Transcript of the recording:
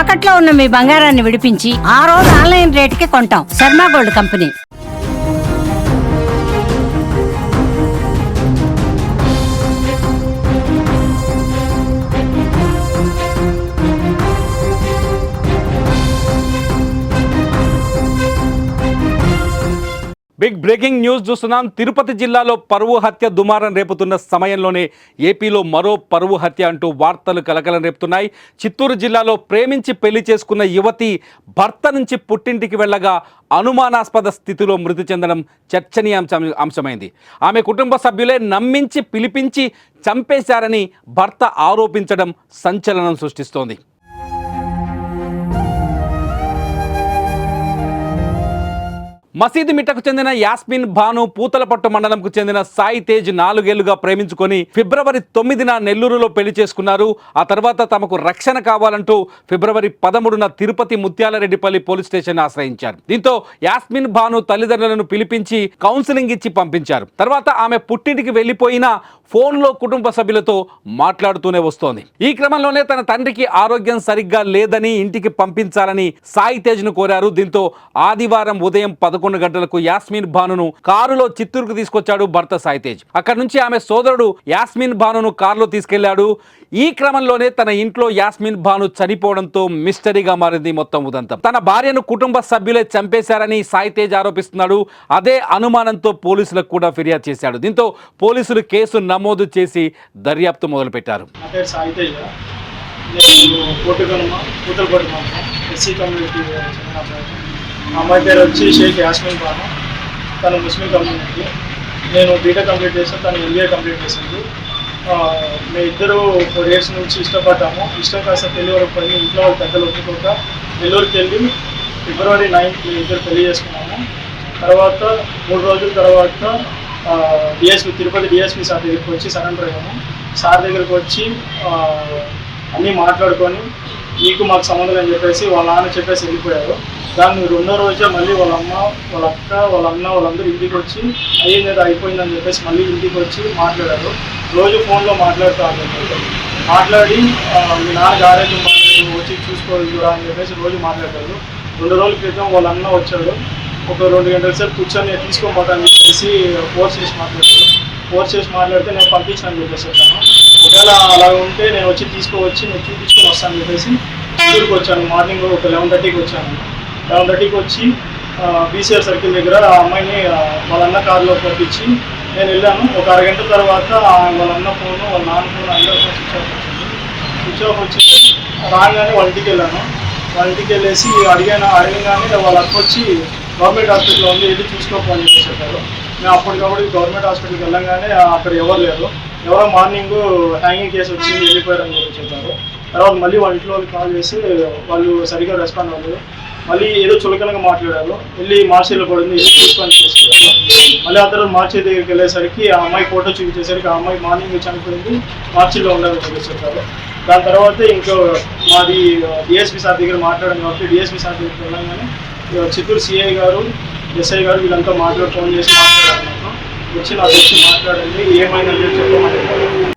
తాకట్లో ఉన్న మీ బంగారాన్ని విడిపించి ఆ రోజు ఆన్లైన్ రేటుకి కొంటాం. Sharma gold company. Big breaking news చూస్తున్నాం. తిరుపతి జిల్లాలో పరువు హత్య దుమారం రేపుతున్న సమయంలోనే ఏపీలో మరో పరువు హత్య అంటూ వార్తలు కలకలం రేపుతున్నాయి. చిత్తూరు జిల్లాలో ప్రేమించి పెళ్లి చేసుకున్న యువతి భర్త నుంచి పుట్టింటికి వెళ్ళగా అనుమానాస్పద స్థితిలో మృతి చెందడం చర్చనీయాంశమైంది. ఆమె కుటుంబ సభ్యులే నమ్మించి పిలిపించి చంపేశారని భర్త ఆరోపించడం సంచలనం సృష్టిస్తోంది. మసీదు మిట్టకు చెందిన యాస్మిన్ భాను పూతలపట్టు మండలంకు చెందిన సాయి తేజ్ 4 ఏళ్లుగా ప్రేమించుకొని ఫిబ్రవరి 9న నెల్లూరులో పెళ్లి చేసుకున్నారు. ఆ తర్వాత తమకు రక్షణ కావాలంటూ ఫిబ్రవరి 13న తిరుపతి ముత్యాలరెడ్డిపల్లి పోలీస్ స్టేషన్ ఆశ్రయించారు. దీంతో యాస్మిన్ భాను తల్లిదండ్రులను పిలిపించి కౌన్సిలింగ్ ఇచ్చి పంపించారు. తర్వాత ఆమె పుట్టింటికి వెళ్లిపోయినా ఫోన్లో కుటుంబ సభ్యులతో మాట్లాడుతూనే వస్తోంది. ఈ క్రమంలోనే తన తండ్రికి ఆరోగ్యం సరిగ్గా లేదని ఇంటికి పంపించాలని సాయి తేజ్ను కోరారు. దీంతో ఆదివారం ఉదయం 11 గంటలకు యాస్మిన్ భానును కారులో చిత్తూరుకు తీసుకొచ్చాడు భర్త సాయి తేజ్. అక్కడి నుంచి ఆమె సోదరుడు యాస్మిన్ భానును కారులో తీసుకెళ్లాడు. ఈ క్రమంలోనే తన ఇంట్లో యాస్మిన్ భాను చనిపోవడంతో మిస్టరీగా మారింది మొత్తం ఉదంతం. తన భార్యను కుటుంబ సభ్యులే చంపేశారని సాయి తేజ్ ఆరోపిస్తున్నాడు. అదే అనుమానంతో పోలీసులకు కూడా ఫిర్యాదు చేశాడు. దీంతో పోలీసులు కేసు నమోదు చేసి దర్యాప్తు మొదలుపెట్టారు. అమ్మాయి పేరు వచ్చి షేక్ యాస్మిన్ భాను. తను ముస్లిం కమ్యూనిటీ. నేను బీటెక్ కంప్లీట్ చేశాను, తను ఎంబీఏ కంప్లీట్ చేసింది. మేము ఇద్దరు 4 years నుంచి ఇష్టపడ్డాము. ఇష్టం కాస్త పెళ్లి వరకు పోయి ఇంట్లో వాళ్ళు పెద్దలు ఒప్పుకోక నెల్లూరుకి వెళ్ళి ఫిబ్రవరి 9th మేము ఇద్దరు పెళ్లి చేసుకున్నాము. తర్వాత 3 రోజుల తర్వాత డిఎస్పీ తిరుపతి డిఎస్పీ సార్ దగ్గరికి వచ్చి సరెండర్ అయ్యాము. సార్ దగ్గరికి వచ్చి అన్నీ మాట్లాడుకొని నీకు మాకు సంబంధం అని చెప్పేసి వాళ్ళ నాన్న చెప్పేసి వెళ్ళిపోయారు. దాన్ని 2వ రోజే మళ్ళీ వాళ్ళ అమ్మ, వాళ్ళ అక్క, వాళ్ళ అన్న వాళ్ళందరూ ఇంటికి వచ్చి అయ్యింది అయిపోయిందని చెప్పేసి మళ్ళీ ఇంటికి వచ్చి మాట్లాడారు. రోజు ఫోన్లో మాట్లాడుతూ మాట్లాడి మీ నాన్నకి ఆరోగ్యం బాగాలేదు వచ్చి చూసుకోవద్దురా అని చెప్పేసి రోజు మాట్లాడారు. 2 రోజుల క్రితం వాళ్ళ అన్న వచ్చాడు. ఒక 2 గంటల సేపు కూర్చొని తీసుకోపోతాను చెప్పేసి ఫోర్స్ చేసి మాట్లాడితే నేను పంపించాను చెప్పేసి చెప్పాను. ఒకవేళ అలా ఉంటే నేను వచ్చి తీసుకువచ్చి నేను చూపించుకొని వస్తాను చెప్పేసి ఊరికి వచ్చాను. మార్నింగ్ ఒక 11:30కి వచ్చాను. 11:30కి వచ్చి బీసీఆర్ సర్కిల్ దగ్గర ఆ అమ్మాయిని వాళ్ళ అన్న కారులో పంపించి నేను వెళ్ళాను. ఒక అరగంట తర్వాత వాళ్ళ అన్న ఫోను, వాళ్ళ నాన్న ఫోను అందరూ స్విచ్ ఆఫ్ వచ్చింది. రాగానే వాళ్ళ ఇంటికి వెళ్ళాను. వాళ్ళ ఇంటికి వెళ్ళేసి అడగగానే వాళ్ళ అక్క వచ్చి గవర్నమెంట్ హాస్పిటల్లో ఉంది, వెళ్ళి చూసుకోకపోని చెప్పేసి చెప్పారు. మేము అప్పటికప్పుడు గవర్నమెంట్ హాస్పిటల్కి వెళ్ళగానే అక్కడ ఎవరు లేరు. ఎవరో మార్నింగ్ హ్యాంగింగ్ కేసు వచ్చి వెళ్ళిపోయారని చెప్పి చెప్పారు. తర్వాత మళ్ళీ వాళ్ళ ఇంట్లో వాళ్ళకి కాల్ చేసి వాళ్ళు సరిగ్గా రెస్పాండ్ అవ్వలేదు. మళ్ళీ ఏదో చులకనగా మాట్లాడారు. వెళ్ళి మార్చిలో పడింది, వెళ్ళి తీసుకొని చేసుకున్నారు. మళ్ళీ ఆ తర్వాత మార్చి దగ్గరికి వెళ్ళేసరికి ఆ అమ్మాయి ఫోటో చూపించేసరికి ఆ అమ్మాయి మార్నింగ్ చనిపోయింది, మార్చిలో ఉండాలని చెప్పి చెప్పారు. దాని తర్వాత ఇంకో మాది డిఎస్పీ సార్ దగ్గర మాట్లాడాం కాబట్టి డిఎస్పీ సార్ దగ్గరికి వెళ్ళగానే చిత్తూరు సిఐ గారు, ఎస్ఐ గారు వీళ్ళంతా ఫోన్ చేసి మాట్లాడారు. నాకు వచ్చి మాట్లాడండి ఏమైందని చెప్పమని